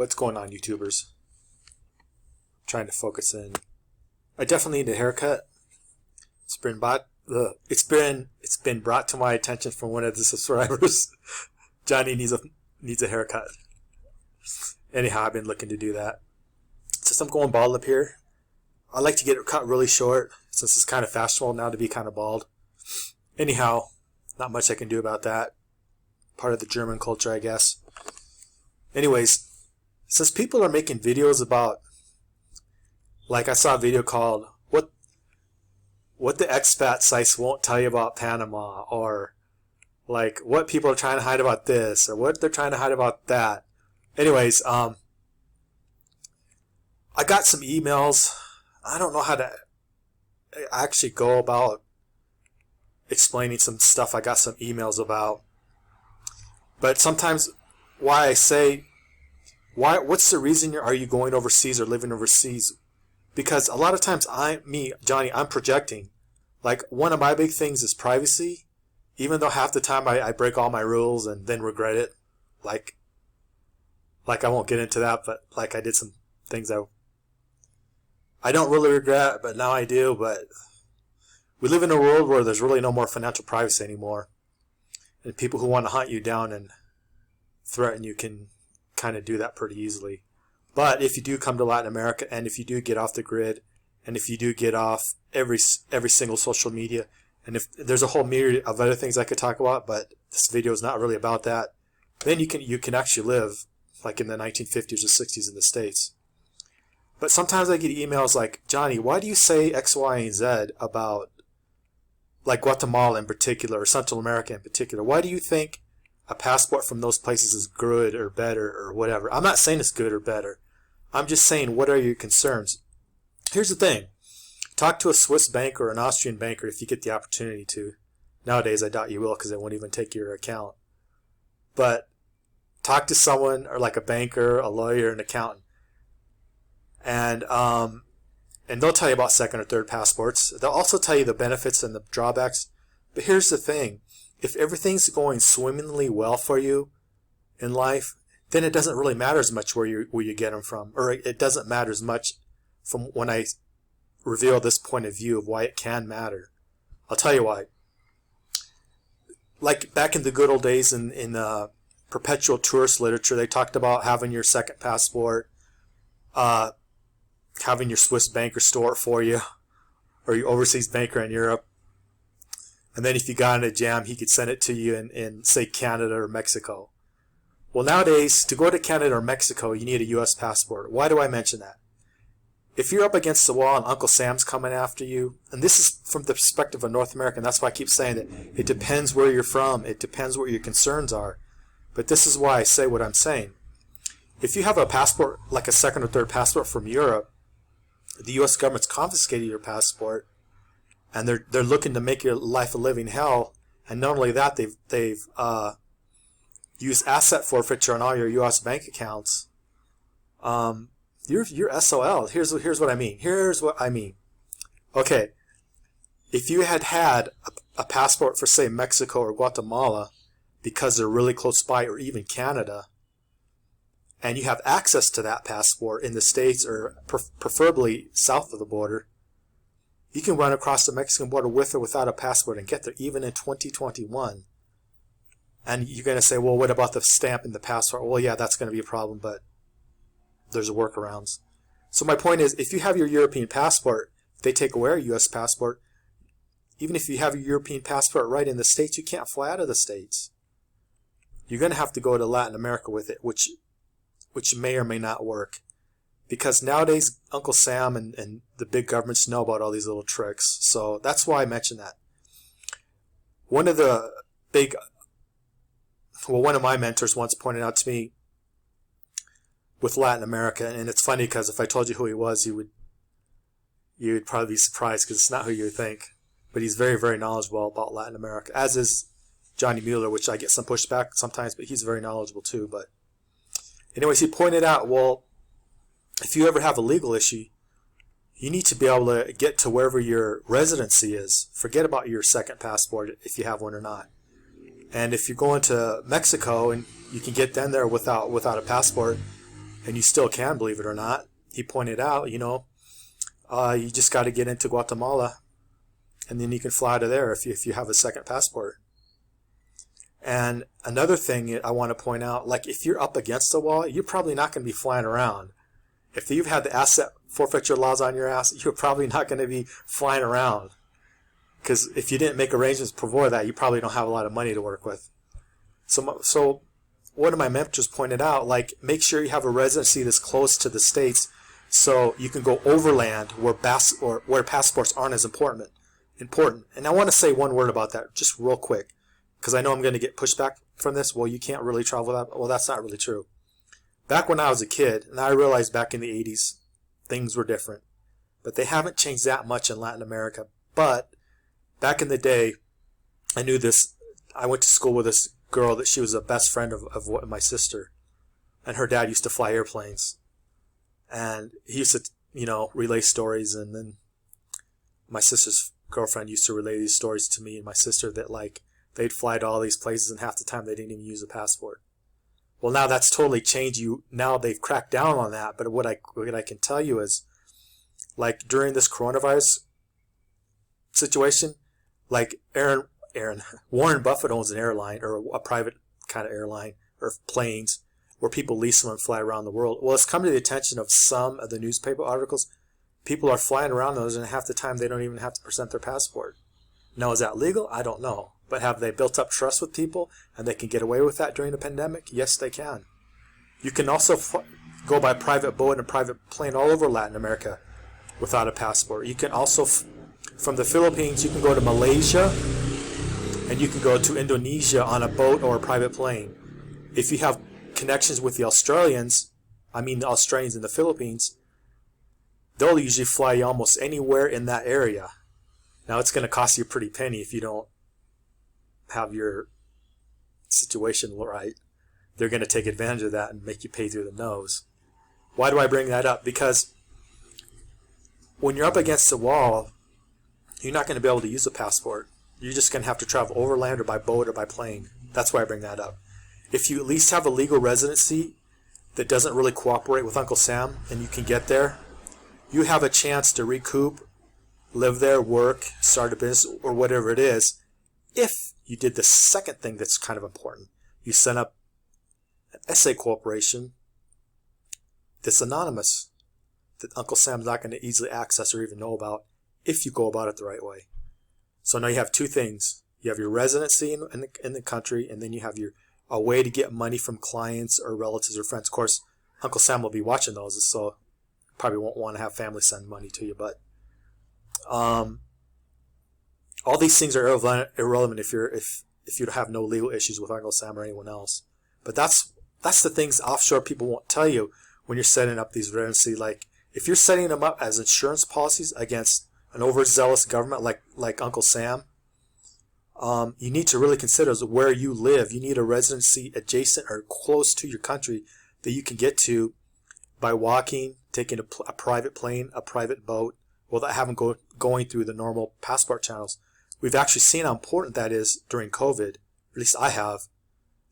What's going on, YouTubers? Trying to focus in. I definitely need a haircut. It's been brought to my attention from one of the subscribers. Johnny needs a haircut. Anyhow, I've been looking to do that. Since I'm going bald up here, I like to get it cut really short, since it's kind of fashionable now to be kind of bald. Anyhow, not much I can do about that. Part of the German culture, I guess. Anyways, since people are making videos about, like I saw a video called what the expat sites won't tell you about Panama, or like what people are trying to hide about this, or what they're trying to hide about that. Anyways, I got some emails. I don't know how to actually go about explaining some stuff I got some emails about. But sometimes what's the reason are you going overseas or living overseas? Because a lot of times Johnny, I'm projecting. Like, one of my big things is privacy, even though half the time I break all my rules and then regret it. Like I won't get into that, but like I did some things I don't really regret, but now I do. But we live in a world where there's really no more financial privacy anymore. And people who want to hunt you down and threaten you can kind of do that pretty easily. But if you do come to Latin America, and if you do get off the grid, and if you do get off every single social media, and if there's a whole myriad of other things I could talk about, but this video is not really about that, then you can actually live like in the 1950s or 60s in the States. But sometimes I get emails like, Johnny, why do you say X, Y, and Z about like Guatemala in particular, or Central America in particular? Why do you think a passport from those places is good or better or whatever? I'm not saying it's good or better. I'm just saying, what are your concerns? Here's the thing. Talk to a Swiss banker or an Austrian banker if you get the opportunity to. Nowadays, I doubt you will, because they won't even take your account. But talk to someone, or like a banker, a lawyer, an accountant. And they'll tell you about second or third passports. They'll also tell you the benefits and the drawbacks. But here's the thing. If everything's going swimmingly well for you in life, then it doesn't really matter as much where you get them from. Or it doesn't matter as much from when I reveal this point of view of why it can matter. I'll tell you why. Like back in the good old days in perpetual tourist literature, they talked about having your second passport, having your Swiss banker store it for you, or your overseas banker in Europe. And then if you got in a jam, he could send it to you in say, Canada or Mexico. Well, nowadays, to go to Canada or Mexico, you need a U.S. passport. Why do I mention that? If you're up against the wall and Uncle Sam's coming after you, and this is from the perspective of North America, and that's why I keep saying that it depends where you're from, it depends what your concerns are. But this is why I say what I'm saying. If you have a passport, like a second or third passport from Europe, the U.S. government's confiscated your passport, and they're looking to make your life a living hell. And not only that, they've used asset forfeiture on all your U.S. bank accounts. You're SOL. Here's what I mean. Okay, if you had a passport for say Mexico or Guatemala because they're really close by, or even Canada, and you have access to that passport in the States, or preferably south of the border, you can run across the Mexican border with or without a passport and get there, even in 2021. And you're going to say, well, what about the stamp in the passport? Well, yeah, that's going to be a problem, but there's workarounds. So my point is, if you have your European passport, if they take away your U.S. passport, even if you have your European passport right in the States, you can't fly out of the States. You're going to have to go to Latin America with it, which may or may not work. Because nowadays, Uncle Sam and the big governments know about all these little tricks. So that's why I mention that. One of my mentors once pointed out to me with Latin America, and it's funny because if I told you who he was, you would probably be surprised, because it's not who you would think. But he's very, very knowledgeable about Latin America, as is Johnny Mueller, which I get some pushback sometimes, but he's very knowledgeable too. But anyways, he pointed out, well, if you ever have a legal issue, you need to be able to get to wherever your residency is. Forget about your second passport, if you have one or not. And if you're going to Mexico and you can get down there without a passport, and you still can, believe it or not. He pointed out, you just got to get into Guatemala, and then you can fly to there if you have a second passport. And another thing I want to point out, like if you're up against the wall, you're probably not going to be flying around. If you've had the asset forfeiture laws on your ass, you're probably not going to be flying around. Because if you didn't make arrangements before that, you probably don't have a lot of money to work with. So one of my mentors pointed out, like, make sure you have a residency that's close to the States so you can go overland where passports aren't as important. And I want to say one word about that just real quick, because I know I'm going to get pushback from this. Well, you can't really travel that. Well, that's not really true. Back when I was a kid, and I realized back in the 80s, things were different. But they haven't changed that much in Latin America. But back in the day, I knew this. I went to school with this girl that she was a best friend of my sister. And her dad used to fly airplanes. And he used to, relay stories. And then my sister's girlfriend used to relay these stories to me and my sister that, like, they'd fly to all these places and half the time they didn't even use a passport. Well, now that's totally changed. Now they've cracked down on that. But what I can tell you is, like, during this coronavirus situation, like Warren Buffett owns an airline, or a private kind of airline, or planes, where people lease them and fly around the world. Well, it's come to the attention of some of the newspaper articles. People are flying around those, and half the time they don't even have to present their passport. Now, is that legal? I don't know. But have they built up trust with people, and they can get away with that during the pandemic? Yes, they can. You can also go by private boat and private plane all over Latin America without a passport. You can also, from the Philippines, you can go to Malaysia, and you can go to Indonesia on a boat or a private plane. If you have connections with the Australians in the Philippines, they'll usually fly you almost anywhere in that area. Now, it's going to cost you a pretty penny if you don't have your situation right. They're going to take advantage of that and make you pay through the nose. Why do I bring that up? Because when you're up against the wall, you're not going to be able to use a passport. You're just going to have to travel overland or by boat or by plane. That's why I bring that up. If you at least have a legal residency that doesn't really cooperate with Uncle Sam and you can get there, you have a chance to recoup, live there, work, start a business, or whatever it is, if you did the second thing that's kind of important. You set up an SA corporation that's anonymous, that Uncle Sam's not going to easily access or even know about if you go about it the right way. So now you have two things. You have your residency in the country, and then you have a way to get money from clients or relatives or friends. Of course, Uncle Sam will be watching those, so probably won't want to have family send money to you, but all these things are irrelevant if you have no legal issues with Uncle Sam or anyone else. But that's the things offshore people won't tell you when you're setting up these residency. Like, if you're setting them up as insurance policies against an overzealous government like Uncle Sam, you need to really consider where you live. You need a residency adjacent or close to your country that you can get to by walking, taking a private plane, a private boat, without having going through the normal passport channels. We've actually seen how important that is during COVID. At least I have.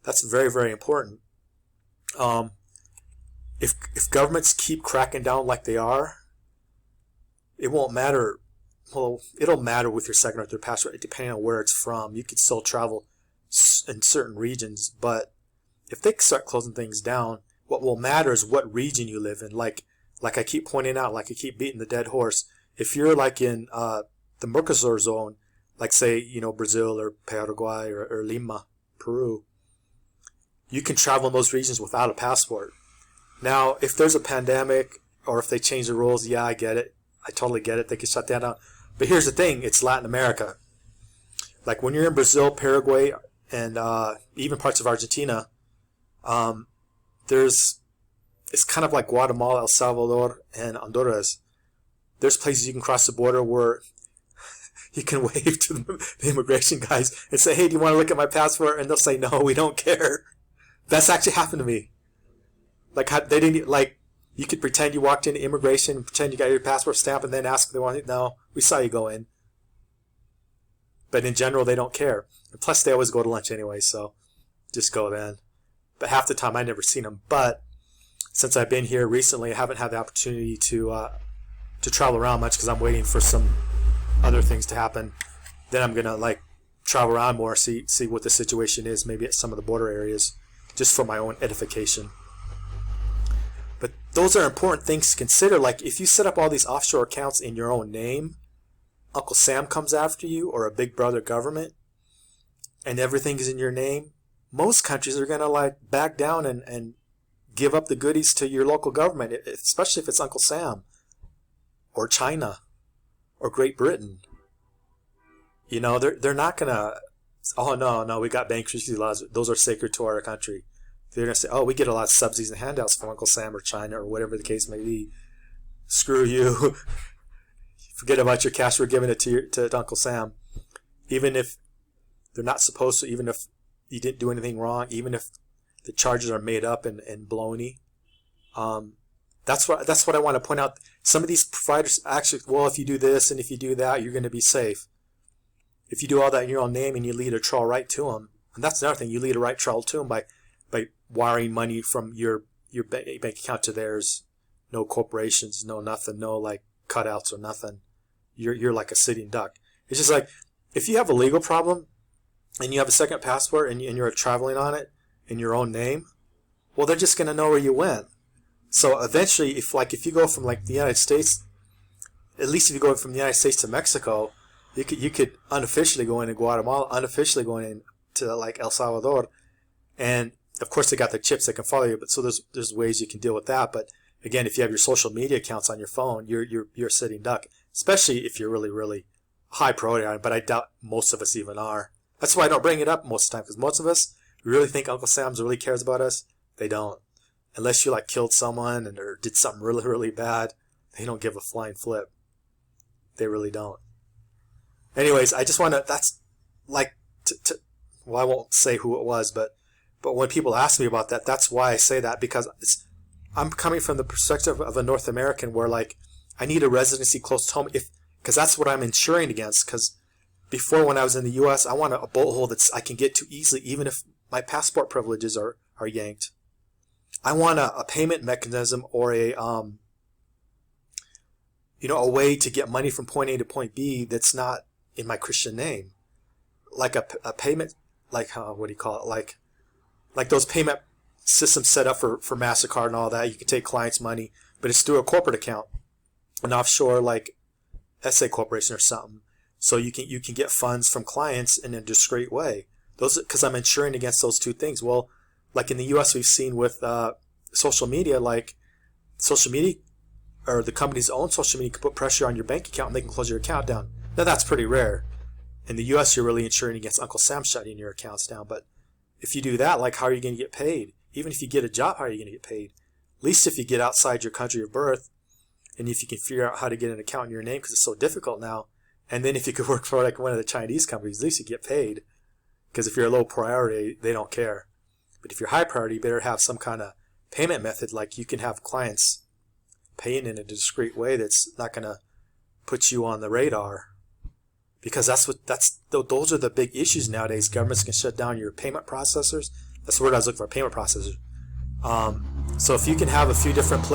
That's very, very important. If governments keep cracking down like they are, it won't matter. Well, it'll matter with your second or third passport, depending on where it's from. You can still travel in certain regions, but if they start closing things down, what will matter is what region you live in. Like I keep pointing out, like I keep beating the dead horse. If you're like in the Mercosur zone, like say, Brazil or Paraguay or Lima, Peru, you can travel in those regions without a passport. Now, if there's a pandemic or if they change the rules, yeah, I get it. I totally get it. They can shut that down. But here's the thing. It's Latin America. Like when you're in Brazil, Paraguay, and even parts of Argentina, it's kind of like Guatemala, El Salvador, and Honduras. There's places you can cross the border where you can wave to the immigration guys and say, hey, do you want to look at my passport? And they'll say, no, we don't care. That's actually happened to me. They didn't, you could pretend you walked into immigration and pretend you got your passport stamp and then ask if they want it. No, we saw you go in. But in general, they don't care. And plus, they always go to lunch anyway, so just go then. But half the time, I never seen them. But since I've been here recently, I haven't had the opportunity to travel around much because I'm waiting for some other things to happen. Then I'm gonna like travel around more, see what the situation is, maybe at some of the border areas, just for my own edification. But those are important things to consider. Like if you set up all these offshore accounts in your own name, Uncle Sam comes after you, or a big brother government, and everything is in your name, most countries are gonna like back down and give up the goodies to your local government, especially if it's Uncle Sam, or China, or Great Britain. You know, they're not gonna, oh no, we got bankruptcy laws, those are sacred to our country. They're gonna say, oh, we get a lot of subsidies and handouts from Uncle Sam or China or whatever the case may be. Screw you. Forget about your cash, we're giving it to Uncle Sam. Even if they're not supposed to, even if you didn't do anything wrong, even if the charges are made up and baloney. That's what I want to point out. Some of these providers actually, well, if you do this and if you do that, you're going to be safe. If you do all that in your own name and you lead a trail right to them, and that's another thing, you lead a right trail to them by wiring money from your bank account to theirs. No corporations, no nothing, no like cutouts or nothing. You're like a sitting duck. It's just like if you have a legal problem and you have a second passport and you're traveling on it in your own name, well, they're just going to know where you went. So eventually, if you go from like the United States, at least if you go from the United States to Mexico, you could unofficially go into Guatemala, unofficially going into like El Salvador, and of course they got the chips that can follow you. But so there's ways you can deal with that. But again, if you have your social media accounts on your phone, you're a sitting duck, especially if you're really really high priority on it. But I doubt most of us even are. That's why I don't bring it up most of the time, because most of us really think Uncle Sam's really cares about us. They don't. Unless you like killed someone or did something really, really bad, they don't give a flying flip. They really don't. Anyways, I just want to, that's like, well, I won't say who it was, but when people ask me about that, that's why I say that, because I'm coming from the perspective of a North American where like, I need a residency close to home because that's what I'm insuring against. Because before, when I was in the U.S., I want a boat hole that I can get to easily, even if my passport privileges are yanked. I want a payment mechanism or a way to get money from point A to point B that's not in my Christian name, like a payment, like what do you call it, like those payment systems set up for MasterCard and all that. You can take clients' money, but it's through a corporate account, an offshore like SA Corporation or something. So you can get funds from clients in a discreet way. Those, because I'm insuring against those two things. Well, like in the U.S., we've seen with social media, like social media or the company's own social media can put pressure on your bank account and they can close your account down. Now, that's pretty rare. In the U.S., you're really insuring against Uncle Sam shutting your accounts down. But if you do that, like, how are you going to get paid? Even if you get a job, how are you going to get paid? At least if you get outside your country of birth and if you can figure out how to get an account in your name, because it's so difficult now. And then if you could work for like one of the Chinese companies, at least you get paid. Because if you're a low priority, they don't care. But if you're high priority, you better have some kind of payment method, like you can have clients paying in a discreet way that's not going to put you on the radar. Because those are the big issues nowadays. Governments can shut down your payment processors. That's the word I was looking for, payment processors. So if you can have a few different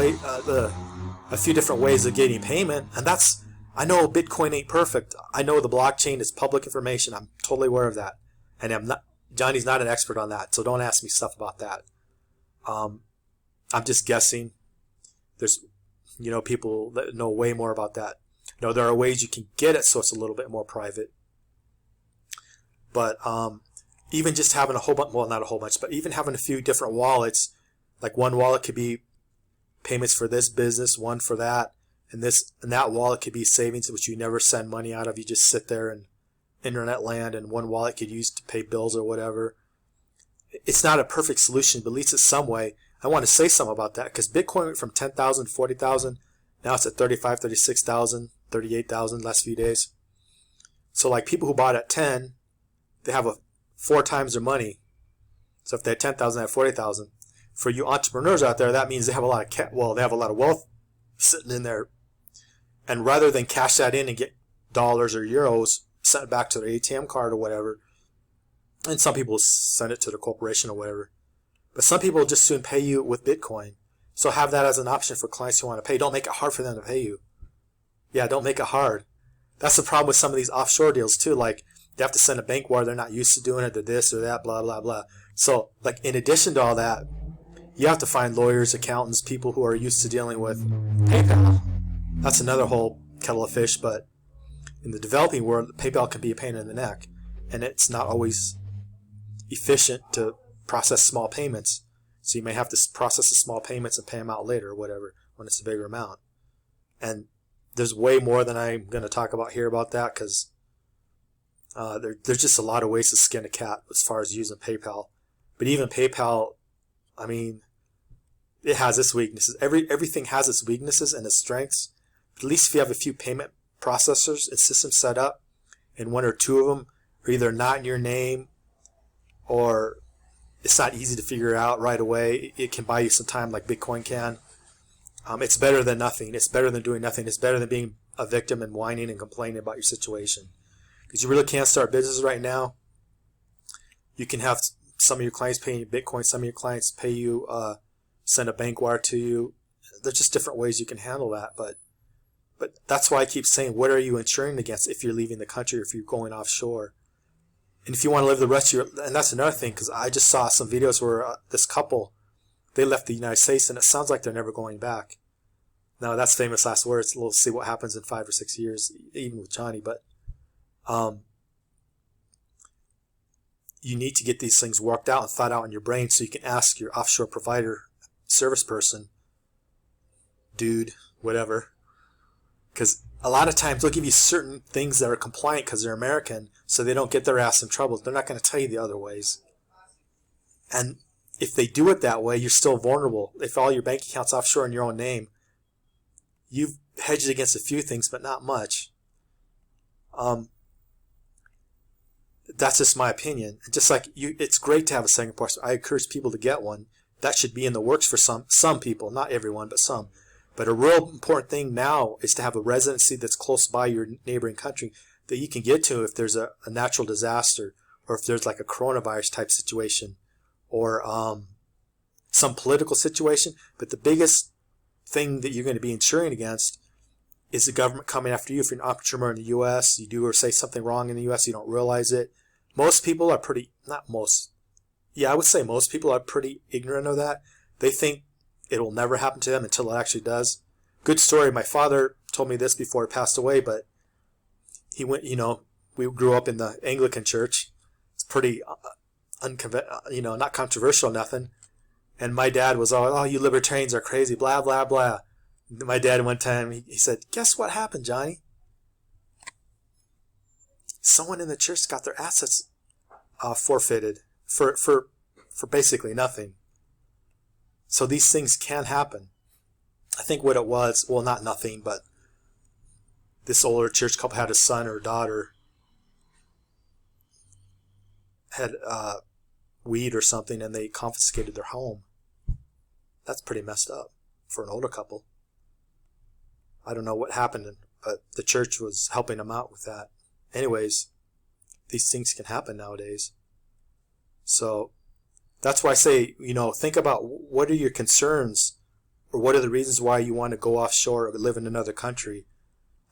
ways of getting payment, and I know Bitcoin ain't perfect. I know the blockchain is public information. I'm totally aware of that. And Johnny's not an expert on that, so don't ask me stuff about that. I'm just guessing. There's, people that know way more about that. There are ways you can get it so it's a little bit more private. But even just having a whole bunch, well, not a whole bunch, but even having a few different wallets, like one wallet could be payments for this business, one for that, and that wallet could be savings, which you never send money out of. You just sit there in internet land, and one wallet could use to pay bills or whatever. It's not a perfect solution, but at least it's some way. I want to say something about that, because Bitcoin went from 10,000 to 40,000. Now it's at 35, 36,000, 38,000 last few days. So like people who bought at 10, they have 4 times their money. So if they had 10,000, they have 40,000. For you entrepreneurs out there, that means they have a lot of wealth sitting in there. And rather than cash that in and get dollars or euros sent back to their ATM card or whatever, and some people send it to their corporation or whatever, but some people just soon pay you with Bitcoin. So have that as an option for clients who want to pay. Don't make it hard for them to pay you. Yeah, don't make it hard. That's the problem with some of these offshore deals too. Like, they have to send a bank wire. They're not used to doing it. They're this or that, blah, blah, blah. So, like, in addition to all that, you have to find lawyers, accountants, people who are used to dealing with PayPal. That's another whole kettle of fish, but in the developing world, PayPal can be a pain in the neck, and it's not always efficient to process small payments. So you may have to process the small payments and pay them out later or whatever when it's a bigger amount. And there's way more than I'm going to talk about here about that, because there's just a lot of ways to skin a cat as far as using PayPal. But even PayPal, I mean, it has its weaknesses. Everything has its weaknesses and its strengths. But at least if you have a few payment processors and systems set up, and one or two of them are either not in your name, or it's not easy to figure out right away, it can buy you some time like Bitcoin can. It's better than nothing. It's better than doing nothing. It's better than being a victim and whining and complaining about your situation. Because you really can't start business right now. You can have some of your clients paying you Bitcoin, some of your clients pay you, send a bank wire to you. There's just different ways you can handle that. But that's why I keep saying, what are you insuring against if you're leaving the country, or if you're going offshore? And if you want to live the rest of your... And that's another thing, because I just saw some videos where this couple, they left the United States, and it sounds like they're never going back. Now, that's famous last words. We'll see what happens in 5 or 6 years, even with Johnny. But you need to get these things worked out and thought out in your brain so you can ask your offshore provider, service person, dude, whatever. Because a lot of times they'll give you certain things that are compliant because they're American, so they don't get their ass in trouble. They're not going to tell you the other ways. And if they do it that way, you're still vulnerable. If all your bank accounts offshore in your own name, you've hedged against a few things, but not much. That's just my opinion. Just like you, it's great to have a Singapore. I encourage people to get one. That should be in the works for some people, not everyone, but some. But a real important thing now is to have a residency that's close by your neighboring country that you can get to if there's a natural disaster, or if there's like a coronavirus type situation, or some political situation. But the biggest thing that you're going to be insuring against is the government coming after you. If you're an entrepreneur in the U.S., you do or say something wrong in the U.S., you don't realize it. Most people are pretty, not most, yeah, I would say most people are pretty ignorant of that. They think it will never happen to them until it actually does. Good story. My father told me this before he passed away, but he went, we grew up in the Anglican church. It's pretty, not controversial, nothing. And my dad was all, oh, you libertarians are crazy, blah, blah, blah. My dad one time, he said, guess what happened, Johnny? Someone in the church got their assets forfeited for basically nothing. So these things can happen. I think what it was, well, not nothing, but this older church couple had a son or daughter had weed or something, and they confiscated their home. That's pretty messed up for an older couple. I don't know what happened, but the church was helping them out with that. Anyways, these things can happen nowadays. So that's why I say, think about what are your concerns, or what are the reasons why you want to go offshore or live in another country,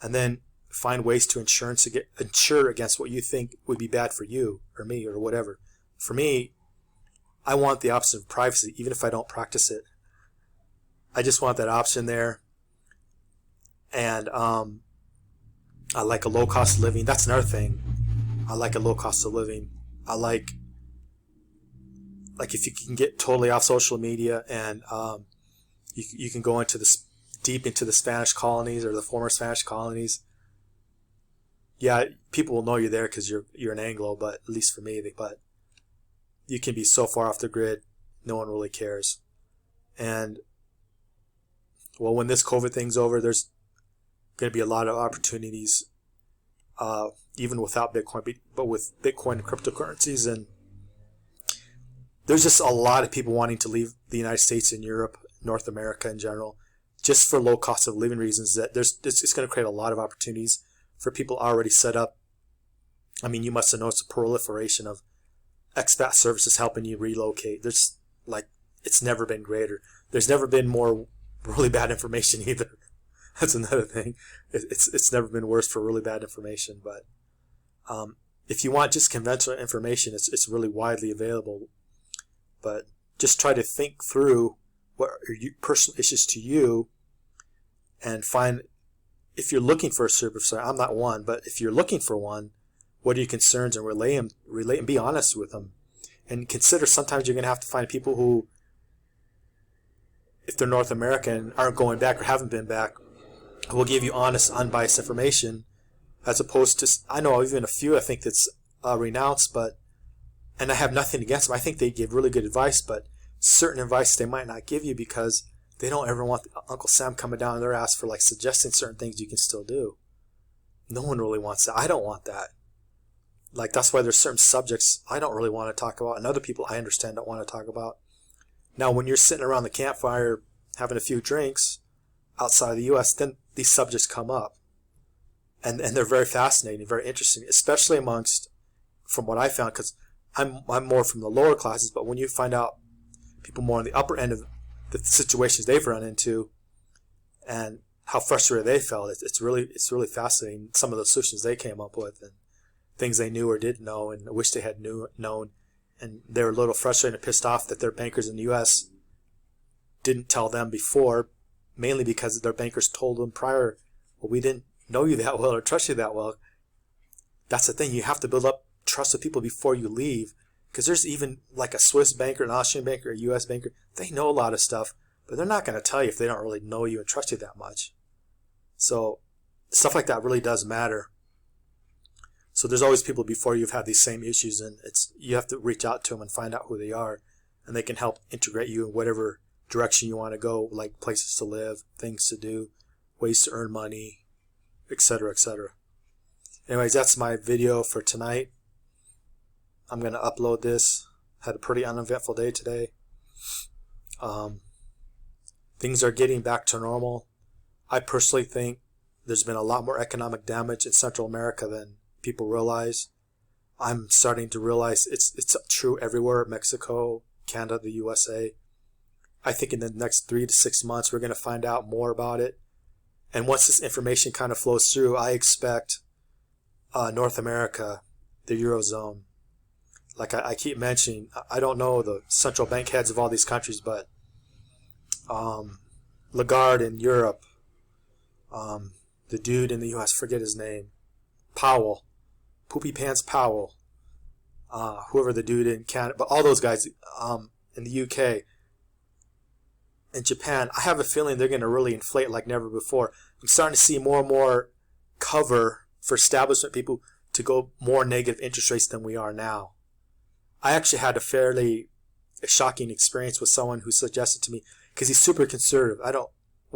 and then find ways to insure against what you think would be bad for you or me or whatever. For me, I want the option of privacy, even if I don't practice it. I just want that option there. And I like a low cost of living. That's another thing. I like a low cost of living. I like if you can get totally off social media, and you can go into deep into the Spanish colonies or the former Spanish colonies. Yeah, people will know you're there because you're an Anglo, but at least for me, but you can be so far off the grid, no one really cares. And well, when this COVID thing's over, there's going to be a lot of opportunities, even without Bitcoin, but with Bitcoin and cryptocurrencies. And there's just a lot of people wanting to leave the United States and Europe, North America in general, just for low cost of living reasons. That it's going to create a lot of opportunities for people already set up. I mean, you must have noticed a proliferation of expat services helping you relocate. There's like it's never been greater. There's never been more really bad information either. That's another thing. It's never been worse for really bad information. But if you want just conventional information, it's really widely available. But just try to think through what are personal issues to you, and find, if you're looking for a service. So I'm not one, but if you're looking for one, what are your concerns, and relate and be honest with them. And consider sometimes you're going to have to find people who, if they're North American, aren't going back or haven't been back, will give you honest, unbiased information, as opposed to, I know even a few I think that's renounced, but, and I have nothing against them. I think they give really good advice, but certain advice they might not give you because they don't ever want Uncle Sam coming down their ass for like suggesting certain things you can still do. No one really wants that. I don't want that. Like, that's why there's certain subjects I don't really want to talk about, and other people I understand don't want to talk about. Now, when you're sitting around the campfire having a few drinks outside of the U.S., then these subjects come up. And they're very fascinating, very interesting, especially amongst, from what I found, because I'm more from the lower classes, but when you find out people more on the upper end of the situations they've run into and how frustrated they felt, it's really fascinating, some of the solutions they came up with and things they knew or didn't know and wish they had known. And they were a little frustrated and pissed off that their bankers in the U.S. didn't tell them before, mainly because their bankers told them prior, well, we didn't know you that well or trust you that well. That's the thing. You have to build up trust with people before you leave, because there's even like a Swiss banker, an Austrian banker, a U.S. banker. They know a lot of stuff, but they're not going to tell you if they don't really know you and trust you that much. So stuff like that really does matter. So there's always people before you've had these same issues, and you have to reach out to them and find out who they are, and they can help integrate you in whatever direction you want to go, like places to live, things to do, ways to earn money, etc., etc. Anyways, that's my video for tonight. I'm going to upload this. Had a pretty uneventful day today. Things are getting back to normal. I personally think there's been a lot more economic damage in Central America than people realize. I'm starting to realize it's true everywhere. Mexico, Canada, the USA. I think in the next 3 to 6 months we're going to find out more about it. And once this information kind of flows through, I expect North America, the Eurozone, like I keep mentioning, I don't know the central bank heads of all these countries, but Lagarde in Europe, the dude in the US, forget his name, Powell, Poopy Pants Powell, whoever the dude in Canada, but all those guys in the UK, in Japan, I have a feeling they're going to really inflate like never before. I'm starting to see more and more cover for establishment people to go more negative interest rates than we are now. I actually had a fairly shocking experience with someone who suggested to me, because he's super conservative.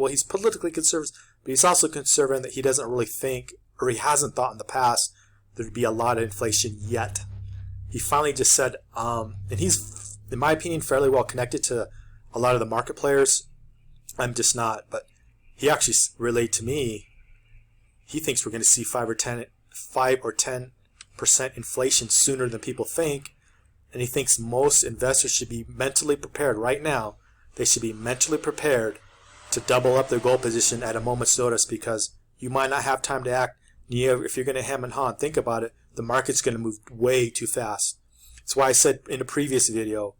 He's politically conservative, but he's also conservative in that he doesn't really think, or he hasn't thought in the past, there'd be a lot of inflation yet. He finally just said, and he's, in my opinion, fairly well connected to a lot of the market players. I'm just not, but he actually relayed to me, he thinks we're going to see 5 or 10% inflation sooner than people think, and he thinks most investors should be mentally prepared right now. They should be mentally prepared to double up their gold position at a moment's notice, because you might not have time to act. If you're going to hem and haw and think about it, the market's going to move way too fast. That's why I said in a previous video,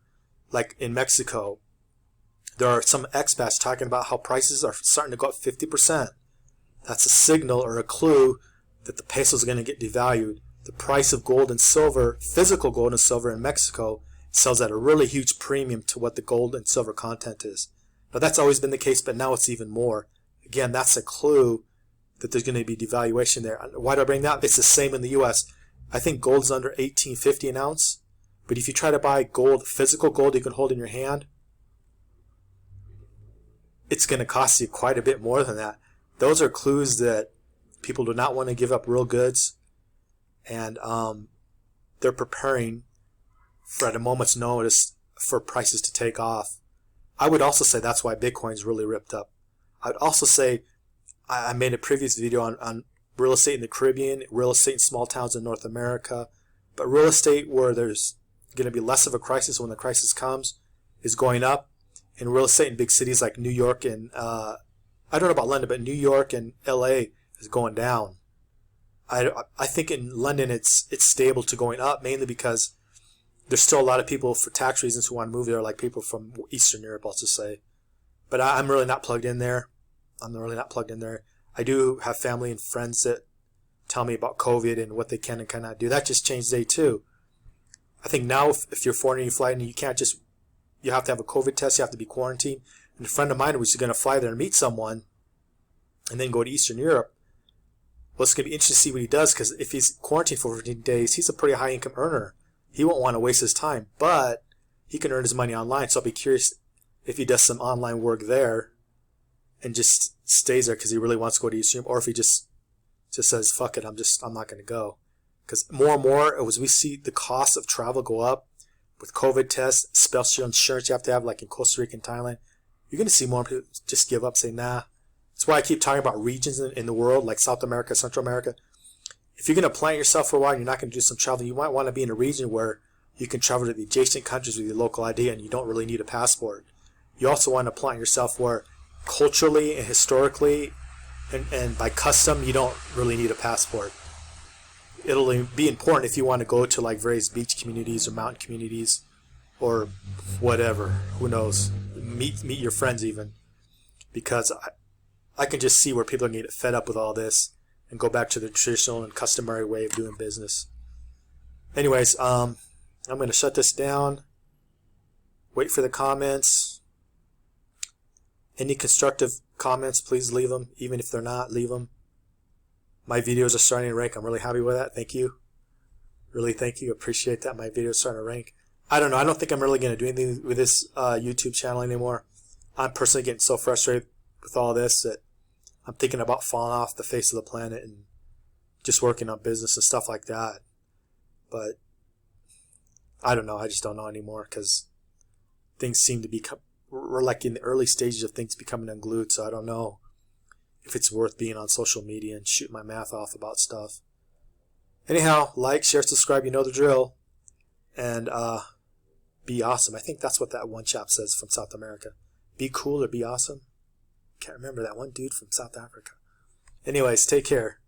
like in Mexico, there are some expats talking about how prices are starting to go up 50%. That's a signal or a clue that the peso is going to get devalued. The price of gold and silver, physical gold and silver in Mexico, sells at a really huge premium to what the gold and silver content is. Now that's always been the case, but now it's even more. Again, that's a clue that there's going to be devaluation there. Why do I bring that up? It's the same in the U.S. I think gold's under $18.50 an ounce, but if you try to buy gold, physical gold you can hold in your hand, it's going to cost you quite a bit more than that. Those are clues that people do not want to give up real goods, and they're preparing for at a moment's notice for prices to take off. I would also say that's why Bitcoin's really ripped up. I would also say, I made a previous video on real estate in the Caribbean, real estate in small towns in North America, but real estate where there's going to be less of a crisis when the crisis comes is going up. in real estate in big cities like New York and I don't know about London, but New York and LA is going down. I think in London it's stable to going up, mainly because there's still a lot of people for tax reasons who want to move there, like people from Eastern Europe, I'll just say. But I'm really not plugged in there. I do have family and friends that tell me about COVID and what they can and cannot do. That just changed day too. I think now if you're foreign and you fly and you can't just, you have to have a COVID test, you have to be quarantined. And a friend of mine was going to fly there and meet someone and then go to Eastern Europe. Well, it's going to be interesting to see what he does, because if he's quarantined for 14 days, he's a pretty high income earner. He won't want to waste his time, but he can earn his money online. So I'll be curious if he does some online work there and just stays there because he really wants to go to Eastern Europe, or if he just says, fuck it, I'm not going to go. Because more and more, as we see the cost of travel go up with COVID tests, special insurance you have to have, like in Costa Rica and Thailand, you're going to see more people just give up, say, nah. That's why I keep talking about regions in the world, like South America, Central America. If you're going to plant yourself for a while and you're not going to do some travel, you might want to be in a region where you can travel to the adjacent countries with your local ID and you don't really need a passport. You also want to plant yourself where culturally and historically and by custom, you don't really need a passport. It'll be important if you want to go to like various beach communities or mountain communities or whatever. Who knows? Meet your friends even. Because I can just see where people are going to get fed up with all this and go back to the traditional and customary way of doing business. Anyways, I'm going to shut this down. Wait for the comments. Any constructive comments, please leave them. Even if they're not, leave them. My videos are starting to rank. I'm really happy with that. Thank you. Really, thank you. Appreciate that. My videos are starting to rank. I don't know. I don't think I'm really going to do anything with this YouTube channel anymore. I'm personally getting so frustrated with all this that I'm thinking about falling off the face of the planet and just working on business and stuff like that. But I don't know. I just don't know anymore, because things seem to be, we're like in the early stages of things becoming unglued. So I don't know if it's worth being on social media and shooting my mouth off about stuff. Anyhow, like, share, subscribe. You know the drill. And be awesome. I think that's what that one chap says from South America. Be cool or be awesome. Can't remember that one dude from South Africa. Anyways, take care.